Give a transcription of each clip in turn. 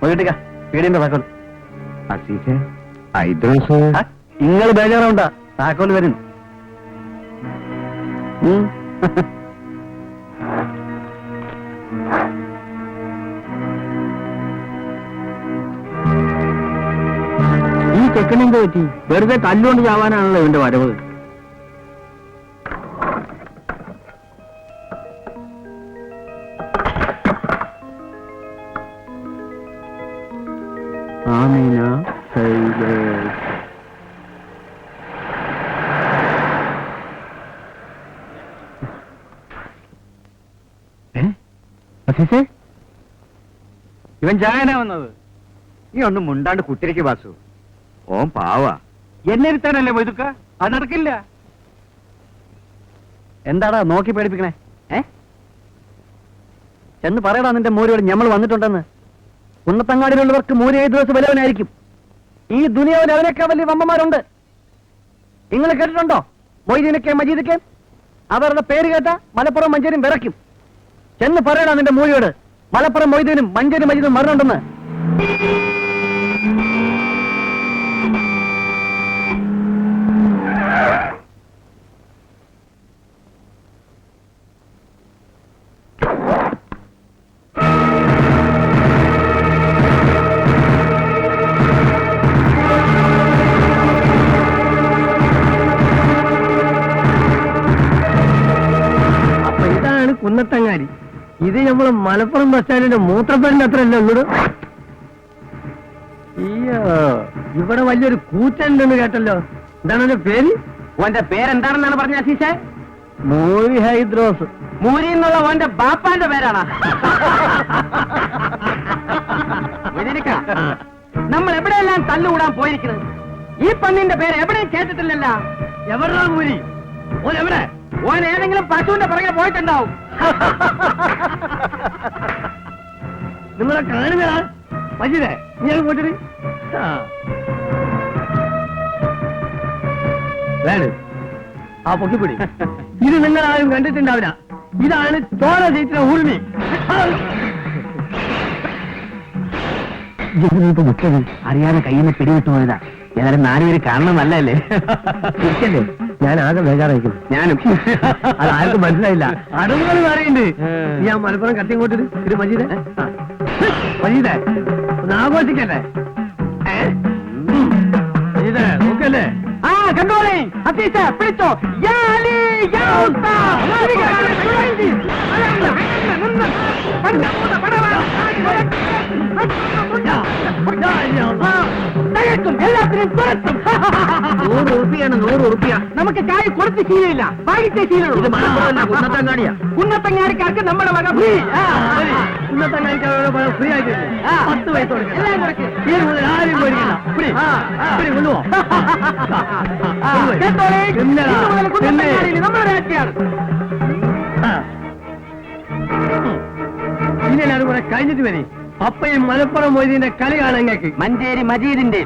പീടിന്റെ താക്കോൽ. നിങ്ങൾ ബേജാറുണ്ടാ, താക്കോൽ വരും. ഈ ചെക്കനെന്ത് പറ്റി? വെറുതെ തല്ലുകൊണ്ട് ചാവാനാണല്ലോ ഇവന്റെ വരവ്. ആമീന ഇവൻ ചായനാ വന്നത്. നീ ഒന്നും മുണ്ടാണ്ട് കുത്തിരിക്ക് വാസു. ഓൻ പാവാ. എന്നെ ഇരുത്താനല്ലേ മൊയ്തുക്ക? അത് നടക്കില്ല. എന്താടാ നോക്കി പേടിപ്പിക്കണേ? എന്ന് പറയടാ നിന്റെ മൂരുകൾ ഞമ്മൾ വന്നിട്ടുണ്ടെന്ന്. കുന്നത്തങ്ങാടിയിലുള്ളവർക്ക് മൂര് ഏത് ദിവസം വല്ലവനായിരിക്കും. ഈ ദുനിയാവിൽ അവനൊക്കെ വലിയ വമ്മമാരുണ്ട്. നിങ്ങൾ കേട്ടിട്ടുണ്ടോ? മൊയ്തീനൊക്കെ മജീദൊക്കെ അവരുടെ പേര് കേട്ട മലപ്പുറം മഞ്ചേരിയും വിറയ്ക്കും. ചെന്ന് പറയടാ നിന്റെ മൂരിയോട് മലപ്പുറം മൊയ്തീനും മഞ്ചേരി മജീദും മരണുണ്ടെന്ന്. അപ്പൊ ഇതാണ് കുന്നത്തങ്ങാടി. ഇത് നമ്മള് മലപ്പുറം ബസ് സ്റ്റാൻഡിന്റെ മൂത്രപ്പേരിന്റെ അത്രയല്ലേ ഉള്ളൂ. അയ്യോ, ഇവിടെ വലിയൊരു കൂറ്റുണ്ടെന്ന് കേട്ടല്ലോ. എന്താണ് എന്റെ പേര്? ഓന്റെ പേരെന്താണെന്നാണ് പറഞ്ഞ അസീസേ? മൂരി ഹൈദ്രോസ്. മൂരി എന്നുള്ള ഓന്റെ ബാപ്പാന്റെ പേരാണ്. നമ്മൾ എവിടെയെല്ലാം തല്ലുകൂടാൻ പോയിരിക്കുന്നത്. ഈ പന്നിന്റെ പേര് എവിടെയും കേട്ടിട്ടില്ലല്ല. എവിടെയാ മൂരി? ഓൻ എവിടെ? ഓൻ ഏതെങ്കിലും പശുവിന്റെ പുറകെ പോയിട്ടുണ്ടാവും. നിങ്ങളെ കാണുന്നതാ മജീദേ, നീ അത് പോയിട്ട് ആ പൊക്കിപ്പിടി. ഇത് നിങ്ങൾ ആരും കണ്ടിട്ടുണ്ടാവില്ല. ഇതാണ് ചോര ജയിച്ചിലെ ഊർമി. അറിയാതെ കയ്യിൽ നിന്ന് പിടിവിട്ടു പോയതാ. ഏതായാലും 4 പേര് കാണണം നല്ലല്ലേ? തിരിച്ചല്ലേ? ഞാൻ ആകെ ബേജാറായിരിക്കും. ഞാനും. അത് ആർക്കും മനസ്സിലായില്ല. അടവുകൾ പറയുന്നുണ്ട്. ഞാൻ മലപ്പുറം കത്തിങ്ങോട്ട് ഇത് മജീദേ, മജീദേ ഒന്ന് ആഘോഷിക്കല്ലേ? മജീദേ നോക്കല്ലേ? ആ കണ്ടോളേ അസീസ പിടിച്ചോ. എല്ലാത്തിനും തുറത്തും 100 ഉറുപ്പിയാണ്. 100 ഉറുപ്പിയ നമുക്ക് കായ് കൊടുത്ത് ശീലമില്ല, വാങ്ങിച്ചേ ശീലമുള്ളൂ. കുന്നത്തങ്ങാടിയാ. കുന്നത്തങ്ങാടിക്കാർക്ക് നമ്മുടെ വക ഫ്രീ. കുന്നത്തങ്ങാടിക്കാരോട് ഫ്രീ ആയിട്ട് 10 പൈസ കൊടുക്കണം. ആരും പോയിരിക്കില്ല. കൊണ്ടുപോ. നമ്മുടെ രാജ്യമാണ്. ഇനി എല്ലാവരും കൂടെ കഴിഞ്ഞിട്ട് വരെ അപ്പയും മലപ്പുറം മൊയ്തീന്റെ കളി കാണാൻ ഞങ്ങൾക്ക്. മഞ്ചേരി മജീദിന്റെ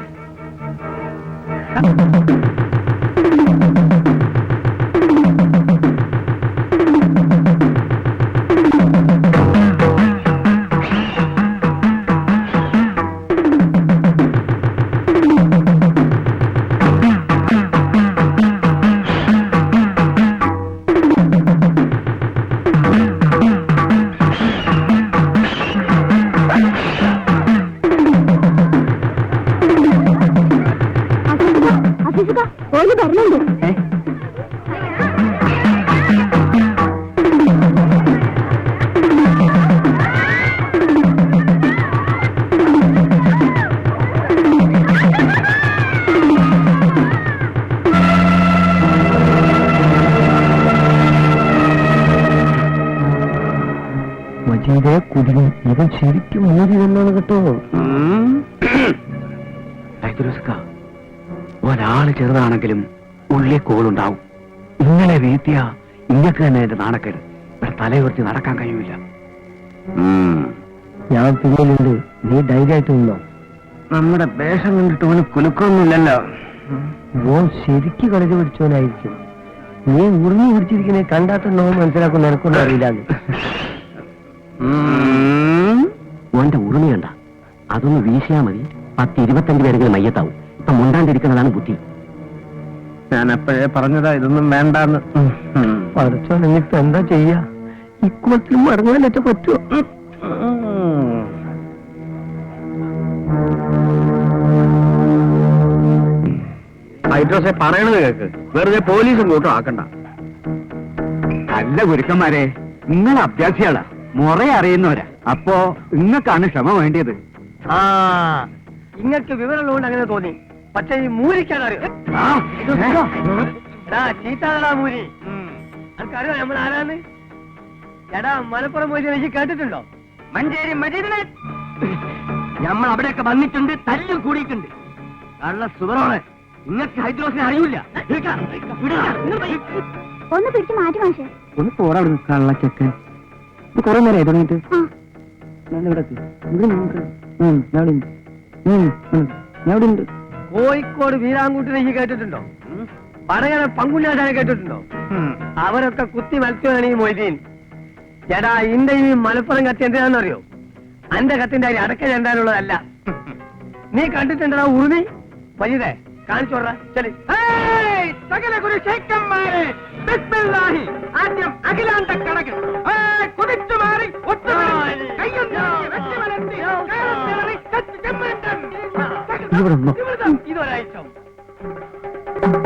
മജീദേ കുടിയും. ഇവൻ ശരിക്കും മൂരി വന്നാണ് കേട്ടോ. ഒരാള് ചെറുതാണെങ്കിലും ഉള്ളിൽ കോളുണ്ടാവും. ഇങ്ങനെ വീഴ്ത്തിയ ഇങ്ങക്ക് തന്നെ എന്റെ നാണക്കേട്. ഇവിടെ തലയുയർത്തി നടക്കാൻ കഴിയൂല. ഞാൻ പിന്നിലുണ്ട്, നീ ധൈര്യമായിട്ട് നിന്നോ. നമ്മുടെ വേഷം കണ്ടിട്ട് ഓന് കുലുക്കൊന്നുമില്ലല്ലോ. ഓൻ ശരിക്ക് കളരി പിടിച്ചവനായിരിക്കും. നീ ഉറുങ്ങി പിടിച്ചിരിക്കുന്നേ കണ്ടാട്ടുണ്ടോ മനസ്സിലാക്കുന്ന എനക്കൊന്നും അറിയില്ലാന്ന്. ഓന്റെ ഉറുമി കണ്ട അതൊന്ന് വീശിയാ മതി, 10-25 പേരെങ്കിലും മയ്യത്താവും. ഇപ്പൊ മുണ്ടാണ്ടിരിക്കുന്നതാണ് ബുദ്ധി. ഞാൻ അപ്പോഴേ പറഞ്ഞതാ ഇതൊന്നും വേണ്ടാന്ന്. പഠിച്ചോ, നിങ്ങിപ്പോ എന്താ ചെയ്യാ? ഇക്കുളത്തിലും മടങ്ങാനൊക്കെ പറ്റുമോ? ഹൈഡ്രോസെ പറയണത് കേക്ക്, വെറുതെ പോലീസും കൂട്ടും ആക്കണ്ട. അല്ല ഗുരുക്കന്മാരെ, നിങ്ങൾ അഭ്യാസികളാ, മുറ അറിയുന്നവരാ. അപ്പോ നിങ്ങൾക്കാണ് ക്ഷമ വേണ്ടിയത്. ആ, ഇങ്ങക്ക് വിവരമുള്ളതുകൊണ്ട് അങ്ങനെ തോന്നി. പക്ഷെ ഈ മൂരിക്കാനറിയോ? ചീത്താടാ മൂരി. അനക്കറിയോ നമ്മൾ ആരാന്ന്? എടാ, മലപ്പുറം പോയി എനിക്ക് കേട്ടിട്ടുണ്ടോ? മഞ്ചേരി മജീദിനെ നമ്മൾ അവിടെയൊക്കെ വന്നിട്ടുണ്ട്, തല്ലും കൂടിയിട്ടുണ്ട്. കള്ള സുബറോളെ, നിങ്ങൾക്ക് ഹൈദ്രോസിനെ അറിയില്ല. ഒന്ന് പിടിച്ച് മാറ്റി മാഷേ. ഒന്ന് പോരാ കള്ളച്ചക്കൻ. കൊറേ നേരം തുടങ്ങിട്ട് കോഴിക്കോട് വീരാങ്കൂട്ടിനെ ഈ കേട്ടിട്ടുണ്ടോ? പറയണ പങ്കുഞ്ഞാശാനെ കേട്ടിട്ടുണ്ടോ? അവരൊക്കെ കുത്തി മത്സ്യമാണ് ഈ മൊയ്തീൻ. ചേട്ടാ, ഇന്റെ ഈ മലപ്പുറം കത്തി എന്തിനാണെന്നറിയോ? അന്റെ കത്തിന്റെ അരി അടക്ക ചെണ്ടാനുള്ളതല്ല. നീ കണ്ടിട്ടുണ്ടോ ഉറുമി? വൈദേ കാണിച്ചോടാ. ശരി, സകല ഗുരുശേഖന്മാരെ ആദ്യം അഖിലാണ്ട കണക്ക് കുതിച്ചു മാറി ഇതൊരാഴ്ച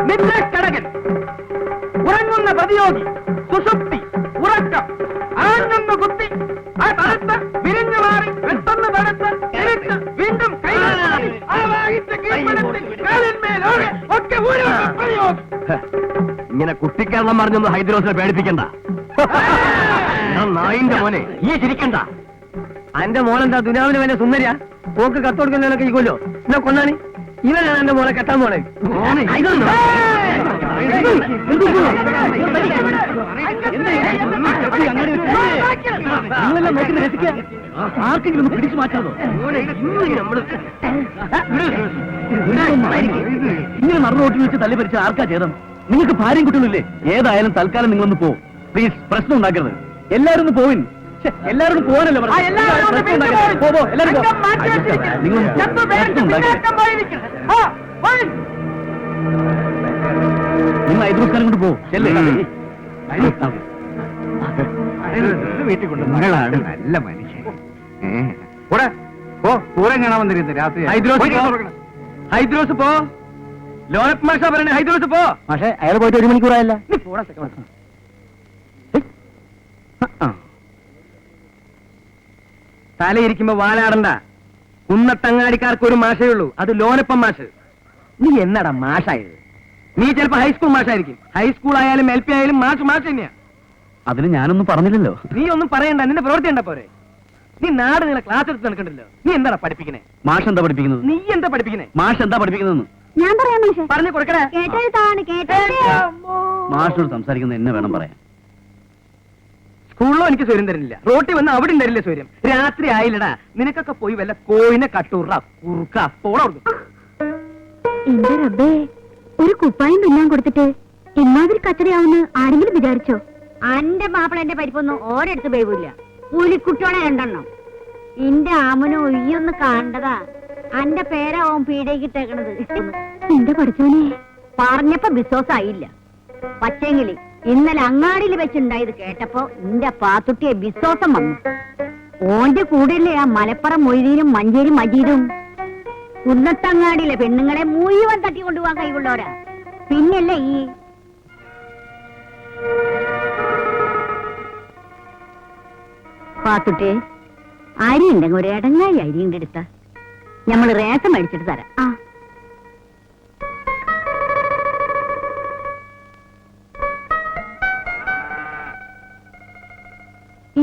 നിദ്രക്കടകൻ, ഉറങ്ങുന്ന പ്രതിയോഗി, സുഷുപ്തി, ഉറക്കം, ആഞ്ഞൊന്ന് കുത്തി ആ തടുത്ത് വിരിഞ്ഞു മാറി പെട്ടെന്ന് തടുത്ത് എഴുത്ത് വീണ്ടും ഒക്കെ ഇങ്ങനെ കുട്ടിക്കാരണം പറഞ്ഞൊന്ന് ഹൈദ്രോസിനെ പേടിപ്പിക്കണ്ട. നായിന്റെ മോനെ ഈ ചിരിക്കണ്ട. എന്റെ മോനെന്താ ദുനിയാവിന് വേണ്ട സുന്ദരിയാ? പോക്ക് കത്തോടുക്കുന്നതിനൊക്കെ ഇരിക്കുമല്ലോ. എന്നാ കൊന്നാണ്. ഇവനാണ് എന്റെ മോനെ കെട്ടാൻ പോണേ. നിങ്ങളെല്ലാം നോക്കി രസിക്കുക. ആർക്കെങ്കിലും പിടിച്ചു മാറ്റാതോ? ഇങ്ങനെ മറുനോട്ടിൽ വെച്ച് തല്ലി ഭരിച്ച ആർക്കാ ചെയ്തം? നിങ്ങൾക്ക് ഭാര്യയും കുട്ടികളില്ലേ? ഏതായാലും തൽക്കാലം നിങ്ങളൊന്ന് പോ. പ്ലീസ്, പ്രശ്നം ഉണ്ടാക്കരുത്. എല്ലാരും ഒന്ന് പോവിൻ. എല്ലാവരും പോകാനല്ലോ നിങ്ങൾ ഐദ്രോസ്കാരം കൊണ്ട് പോകും. വീട്ടിൽ കൊണ്ട് നിങ്ങളാണ് നല്ല മനുഷ്യൻ. പൂരം കാണാൻ വന്നിരുന്നു രാത്രി. ഹൈദ്രോസ് പോ. ലോനപ്പ് മാഷ പറയണേ, ഹൈദ്രോസ് പോ. പക്ഷേ അയാൾ പോയിട്ട് 1 മണിക്കൂറായല്ല. നീ പോടാ സെക്കൻഡ്. തലയിരിക്കുമ്പോ വാലാടണ്ട. കുന്നത്തങ്ങാടിക്കാർക്ക് ഒരു മാഷേ ഉള്ളൂ, അത് ലോനപ്പം മാഷ്. നീ എന്നടാ മാഷായത്? നീ ചിലപ്പോ ഹൈസ്കൂൾ മാഷായിരിക്കും. ഹൈസ്കൂൾ ആയാലും LP ആയാലും മാഷ് മാഷ് തന്നെയാ. അതിന് ഞാനൊന്നും പറഞ്ഞില്ലല്ലോ. നീ ഒന്നും പറയണ്ട, നിന്റെ പ്രവൃത്തി ഉണ്ട പോരെ. നീ നാട് നിങ്ങളെ ക്ലാസ് എടുത്ത് നടക്കണ്ടല്ലോ. നീ എന്താ പഠിപ്പിക്കണേ? മാഷ് എന്താ പഠിപ്പിക്കുന്നത്? നീ എന്താ പഠിപ്പിക്കണേ? മാഷ് എന്താ പഠിപ്പിക്കുന്നതെന്ന് ഞാൻ പറയാം മാഷേ. പറഞ്ഞു കൊടുക്കണേ. കേട്ടെഴുത്താണ് കേട്ടേ. മാഷോട് സംസാരിക്കുന്നത് എന്നെ വേണം പറയാൻ. സ്കൂളിലോ എനിക്ക് സ്വര്യം തരുന്നില്ല, റോട്ടിൽ വന്ന് അവിടെ തരില്ല സ്വര്യം. രാത്രി ആയില്ലടാ, നിനക്കൊക്കെ പോയി വല്ല കോയിനെ കട്ടൂറ കുറുക്ക പോടു. എന്റെ റബ്ബേ, ഒരു കുപ്പായം തുന്നാൻ കൊടുത്തിട്ട് ഇമാതിരി കച്ചറയാവുന്ന ആരെങ്കിലും വിചാരിച്ചോ? അന്റെ മാപ്പിള എന്റെ പരിപ്പൊന്നും ഓരെടുത്ത് പേവില്ല. പുലിക്കുട്ടിയോടെ 2 എണ്ണം. എന്റെ ആമനോ ഒയ്യൊന്ന് കണ്ടതാ. അന്റെ പേരാവും പീഡയ്ക്കിട്ടേക്കണത്. എന്റെ പഠിച്ചോനെ പറഞ്ഞപ്പോ വിശ്വാസായില്ല. പക്ഷേങ്കില് ഇന്നലെ അങ്ങാടിയിൽ വെച്ചുണ്ടായത് കേട്ടപ്പോ എന്റെ പാത്തുട്ടിയെ വിശ്വാസം വന്നു. ഓന്റെ കൂടെയല്ലേ ആ മലപ്പുറം മൊയ്തീനും മഞ്ചേരി മജീദും. കുന്നത്തങ്ങാടിയിലെ പെണ്ണുങ്ങളെ മുഴുവൻ തട്ടിക്കൊണ്ടുപോകാൻ കഴിവുള്ളവരാ. പിന്നല്ലേ ഈ പാത്തുട്ടെ, അരി ഉണ്ടെങ്കിൽ ഒരു ഇടങ്ങായി അരി ഉണ്ട് എടുത്ത ഞമ്മള് റേഷൻ മേടിച്ചിട്ട് തരാം. ആ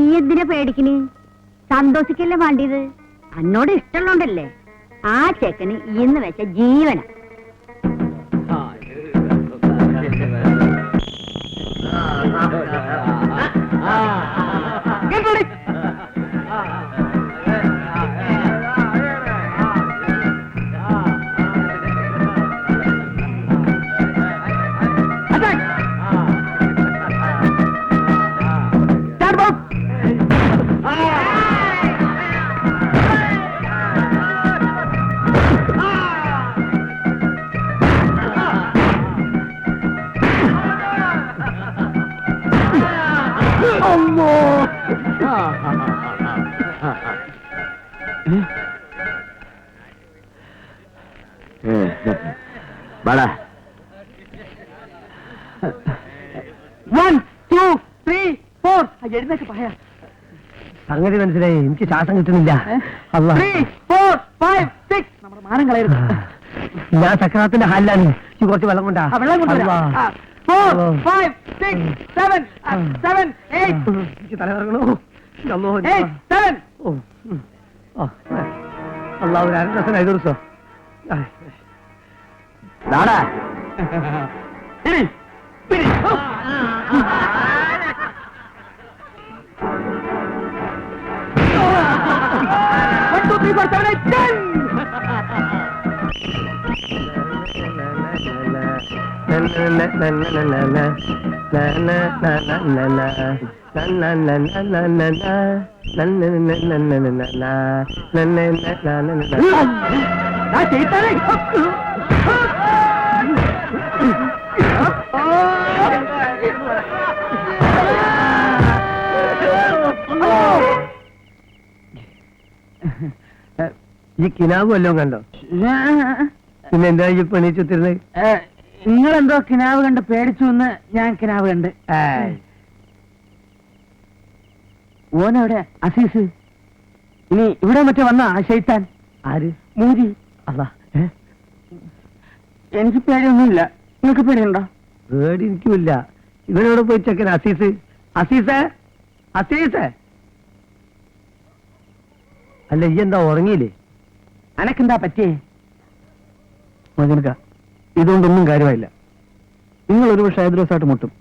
ഈ എന്തിനാ പേടിക്കണ്? സന്തോഷിക്കല്ലേ വേണ്ടിയത്? എന്നോട് ഇഷ്ടമുള്ളോണ്ടല്ലേ. ആ ചെക്കന് ഇന്ന് വെച്ച ജീവന. വാടാ. 1 2 3 4 എഴുന്നേക്ക് പറയാ. സംഗതി മനസ്സിലായി. എനിക്ക് ശ്വാസം കിട്ടുന്നില്ല. 3 4 5 6 നമ്മുടെ മാനം കളയരുത്. ഞാൻ സക്രാത്തിന്റെ ഹാലിലാണ്. കുറച്ച് വെള്ളം കൊണ്ടാ. വെള്ളം കൊണ്ടുവരാം. 4 5 6 7 7 8 എനിക്ക് തലകറങ്ങണോ. 8 7 അള്ളാഹു ഒരു അരദസന 5 ദിവസം. നാടാ. ഈ കിനാവ് വല്ലതും കണ്ടോ? പിന്നെ എന്താ ഈ പണിച്ചുത്തിരുന്നത്? നിങ്ങളെന്തോ കിനാവ് കണ്ട് പേടിച്ചു എന്ന് ഞാൻ കിനാവ് കണ്ട്. ഓനെവിടെ അസീസ്? ഇനി ഇവിടെ മറ്റേ വന്ന ആ ശൈത്താൻ ആര്? മൂരി. അല്ല എനിക്ക് പേടിയൊന്നുമില്ല. നിങ്ങൾക്ക് പേടിയുണ്ടോ? പേടി എനിക്കുമില്ല. ഇവനോട് പോയി ചെക്കൻ അസീസ്. അസീസേ അസീസേ. അല്ല ഈ എന്താ ഉറങ്ങിയില്ലേ? അനക്കെന്താ പറ്റിയേ? മകനക്ക ഇതുകൊണ്ടൊന്നും കാര്യമായില്ല. നിങ്ങൾ ഒരു പക്ഷെ ഹൈദ്രോസായിട്ട് മുട്ടും.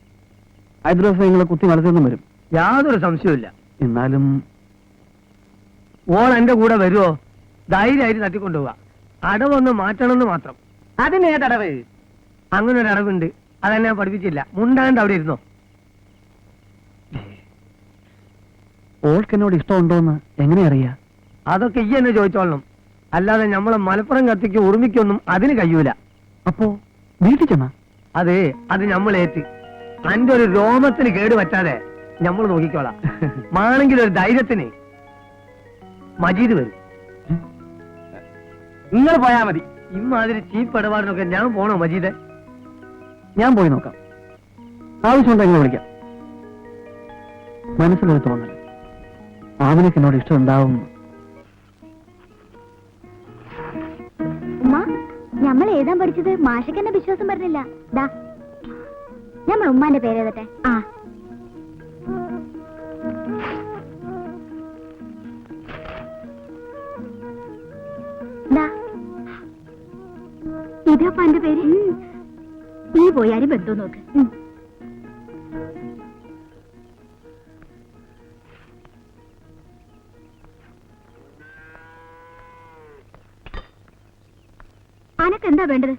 ഹൈദ്രോസ് നിങ്ങളെ കുത്തി വളർത്തിയൊന്നും വരും. യാതൊരു സംശയമില്ല. എന്നാലും ഓൾ എന്റെ കൂടെ വരുമോ? ധൈര്യമായിട്ട് തട്ടിക്കൊണ്ടുപോവാ. അടവൊന്ന് മാറ്റണമെന്ന് മാത്രം. അതിനേതടവ്? അങ്ങനെ ഒരു അടവുണ്ട്. അതെന്നെ ഞാൻ പഠിപ്പിച്ചില്ല. മുണ്ടാണ്ട് അവിടെ ഇരുന്നോ. ഓൾക്ക് എന്നോട് ഇഷ്ടമുണ്ടോന്ന് എങ്ങനെ അറിയാ? അതൊക്കെ ഈ എന്നെ ചോദിച്ചോളണം. അല്ലാതെ നമ്മളെ മലപ്പുറം കത്തിക്ക് ഉറുമിക്കൊന്നും അതിന് കഴിയൂല. അപ്പോ വീട്ടിൽ ചെന്നാ? അതെ, അത് നമ്മളേറ്റ്. അന്റെ ഒരു രോമത്തിന് കേട് പറ്റാതെ നമ്മൾ നോക്കിക്കോളാം. മാണെങ്കിൽ ഒരു ധൈര്യത്തിന് മജീദ് വരും. നിങ്ങൾ പോയാ മതി. ഇമ്മാതിരി ചീപ്പ് ഇടപാടിനൊക്കെ ഞാൻ പോണോ മജീദ്? ഞാൻ പോയി നോക്കാം. ആവശ്യമുണ്ടോ എങ്ങനെ വിളിക്കാം. മനസ്സിലൊരു തോന്നല് ആമിനക്ക് എന്നോട് ഇഷ്ടം ഉണ്ടാവും. നമ്മൾ എഴുതാൻ പഠിച്ചത് മാഷക്ക് എന്നെ വിശ്വാസം പറഞ്ഞില്ല. ദാ നമ്മൾ ഉമ്മാന്റെ പേര് എഴുതട്ടെ. ആ ഇതപ്പ എന്റെ പേര്. നീ പോയി ആരും ബന്ധു നോക്ക്. അനക്കെന്താ വേണ്ടത്?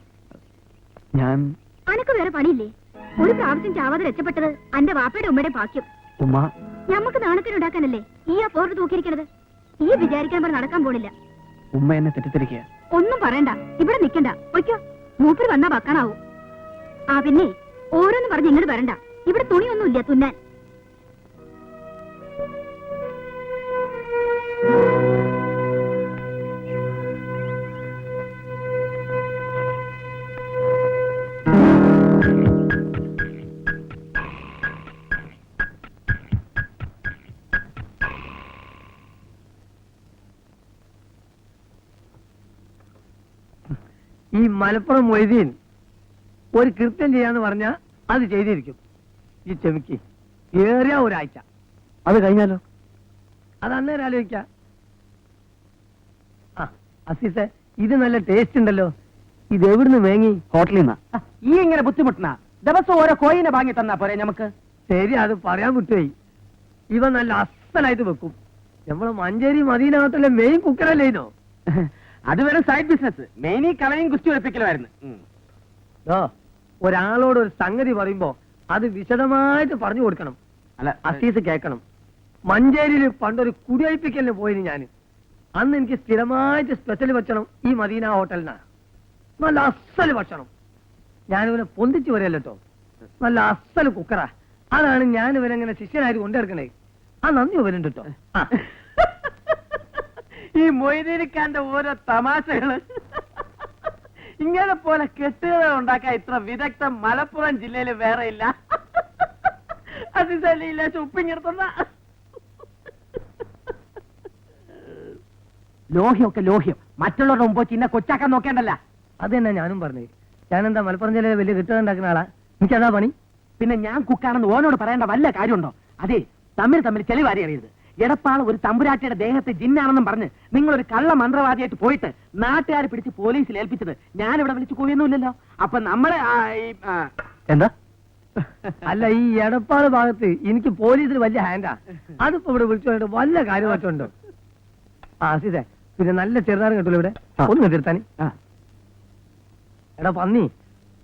അനക്ക് വേറെ പണിയില്ലേ? ഒരു പ്രാവശ്യം ചാവാതെ രക്ഷപ്പെട്ടത് അന്റെ വാപ്പയുടെ ഉമ്മയുടെ ഭാഗ്യം. ഞമ്മക്ക് നാണത്തിനുണ്ടാക്കാനല്ലേ ഈ ആ പോർട്ട് തൂക്കിയിരിക്കണത്. ഈ വിചാരിക്കാൻ പറഞ്ഞ് നടക്കാൻ പോണില്ല. ഉമ്മ എന്നെ തെറ്റിദ്ധരിക്കുക. ഒന്നും പറയണ്ട. ഇവിടെ നിക്കണ്ട. ഒയ്ക്കോ, മൂപ്പര് വന്നാ വക്കാനാവൂ. ആ പിന്നെ ഓരോന്ന് പറഞ്ഞ് ഇങ്ങോട്ട് വരണ്ട. ഇവിടെ തുണിയൊന്നുമില്ല തുന്നാൻ. ഈ മലപ്പുറം മൊയ്തീൻ ഒരു കൃത്യം ചെയ്യാന്ന് പറഞ്ഞാ അത് ചെയ്തിരിക്കും. ഈ ചെമിക്ക് ഏറിയ ഒരാഴ്ച. അത് കഴിഞ്ഞാലോ? അത് അന്നേരം ആലോചിക്കാം. ആ അസീസെ, ഇത് നല്ല ടേസ്റ്റ് ഉണ്ടല്ലോ. ഇത് എവിടുന്ന് വാങ്ങി? ഹോട്ടലിൽ നിന്നാ. ഈ ഇങ്ങനെ ബുദ്ധിമുട്ടണ ദിവസം ഓരോ കോയിനെ വാങ്ങി തന്നാ പോരെ നമുക്ക്? ശരി, അത് പറയാൻ വിട്ടുപോയി. ഇവ നല്ല അസലായിട്ട് വെക്കും. നമ്മള് മഞ്ചേരി മദീനകത്തുള്ള മെയിൻ കുക്കറല്ലേനോ? അത് വെറും സൈഡ് ബിസിനസ്. മെയിൻ ഈ കളയും കുസ്തി ഉറപ്പിക്കലായിരുന്നു. ഒരാളോട് ഒരു സംഗതി പറയുമ്പോ അത് വിശദമായിട്ട് പറഞ്ഞു കൊടുക്കണം. അല്ല, അസീസ് കേൾക്കണം. മഞ്ചേരിയിൽ പണ്ടൊരു കുടിയഴിപ്പിക്കലിന് പോയിന് ഞാൻ. അന്ന് എനിക്ക് സ്ഥിരമായിട്ട് സ്പെഷ്യൽ ഭക്ഷണം ഈ മദീന ഹോട്ടലിനാണ്. നല്ല അസല് ഭക്ഷണം. ഞാനിവനെ പൊന്തിച്ചു വരല്ലോ. നല്ല അസല് കുക്കറാ. അതാണ് ഞാൻ ഇവനെങ്ങനെ ശിഷ്യനായിട്ട് കൊണ്ടിറക്കണേ. ആ നന്ദി ഇവനുണ്ട് കേട്ടോ. ഈ മൊയ്തീനിക്കാന്റെ ഓരോ തമാശകള് ഇങ്ങനെ പോലെ കെട്ടുകഥ ഉണ്ടാക്കാൻ ഇത്ര വിദഗ്ധം മലപ്പുറം ജില്ലയിൽ വേറെ ഇല്ല. അതില്ല ഉപ്പിങ്ങിടത്തുന്ന ലോഹ്യമൊക്കെ ലോഹ്യം. മറ്റുള്ളവരുടെ മുമ്പ് ചിന്ന കൊച്ചാക്കാൻ നോക്കേണ്ടല്ല. അത് തന്നെ ഞാനും പറഞ്ഞു. ഞാനെന്താ മലപ്പുറം ജില്ലയിലെ വലിയ കെട്ടുകഥ ഉണ്ടാക്കുന്ന ആളാ? എനിക്കതാ പണി. പിന്നെ ഞാൻ കുക്കാണെന്ന് ഓനോട് പറയേണ്ട വല്ല കാര്യമുണ്ടോ? അതെ, തമ്മിൽ ചെളിവാരി അറിയരുത്. എടപ്പാൾ ഒരു തമ്പുരാട്ടിയുടെ ദേഹത്തെ ജിന്നാണെന്നും പറഞ്ഞ് നിങ്ങളൊരു കള്ള മന്ത്രവാദിയായിട്ട് പോയിട്ട് നാട്ടുകാരെ പിടിച്ച് പോലീസിൽ ഏൽപ്പിച്ചത് ഞാനിവിടെ വിളിച്ചു പോയൊന്നുമില്ലല്ലോ. അപ്പൊ നമ്മളെ എന്താ അല്ല, ഈ എടപ്പാട് ഭാഗത്ത് എനിക്ക് പോലീസിൽ വലിയ ഹാൻഡാ. അതിപ്പോ ഇവിടെ വിളിച്ചു വല്ല കാര്യമായിട്ടുണ്ടോ? അസിതേ, പിന്നെ നല്ല ചെറുതാരം കിട്ടുമല്ലോ ഇവിടെ. ഒന്ന് തീർത്താനി. എടാ പന്നി,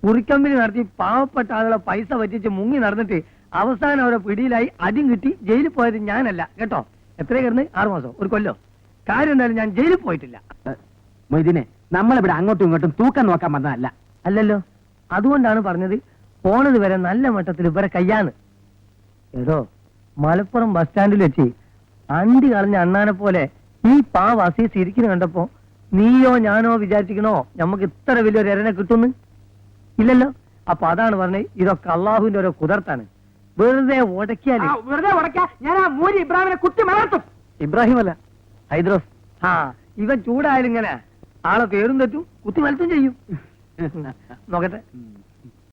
കുറിക്കമ്പനി നടത്തി പാവപ്പെട്ട ആളുകളെ പൈസ പറ്റിച്ച് മുങ്ങി നടന്നിട്ട് അവസാനം അവരെ പിടിയിലായി അടിയും കിട്ടി ജയിലിൽ പോയത് ഞാനല്ല കേട്ടോ. എത്ര കിടന്ന് 6 മാസം, ഒരു കൊല്ലോ. കാര്യം എന്തായാലും ഞാൻ ജയിലിൽ പോയിട്ടില്ല. മൊയ്തീനെ, നമ്മളിവിടെ അങ്ങോട്ടും ഇങ്ങോട്ടും തൂക്കം നോക്കാൻ വന്നതല്ല. അല്ലല്ലോ, അതുകൊണ്ടാണ് പറഞ്ഞത് പോണത് വരെ നല്ല മട്ടത്തിൽ ഇവരെ കയ്യാന്ന്. ഏതോ മലപ്പുറം ബസ് സ്റ്റാൻഡിൽ വെച്ച് അണ്ടി കളഞ്ഞ അണ്ണാനെ പോലെ ഈ പാവാസി സിരിക്കുന്നു കണ്ടപ്പോ നീയോ ഞാനോ വിചാരിച്ചിക്കണോ നമുക്ക് ഇത്ര വലിയൊരു എരനെ കിട്ടുന്നു? ഇല്ലല്ലോ. അപ്പൊ അതാണ് പറഞ്ഞത്, ഇതൊക്കെ അള്ളാഹുവിന്റെ ഓരോ കുതിർത്താണ്. വെറുതെ ഉടക്കിയാല് വെറുതെ ഉടക്കാ ഞാൻ ആ മൂരി ഇബ്രാഹിമിനെ കുത്തി മലർത്തും. ഇബ്രാഹിം അല്ല, ഹൈദ്രോസ്. ഇവൻ ചൂടായാലും ഇങ്ങനെ ആളെ പേരും തെറ്റും കുത്തി മലത്തും ചെയ്യും. നോക്കട്ടെ.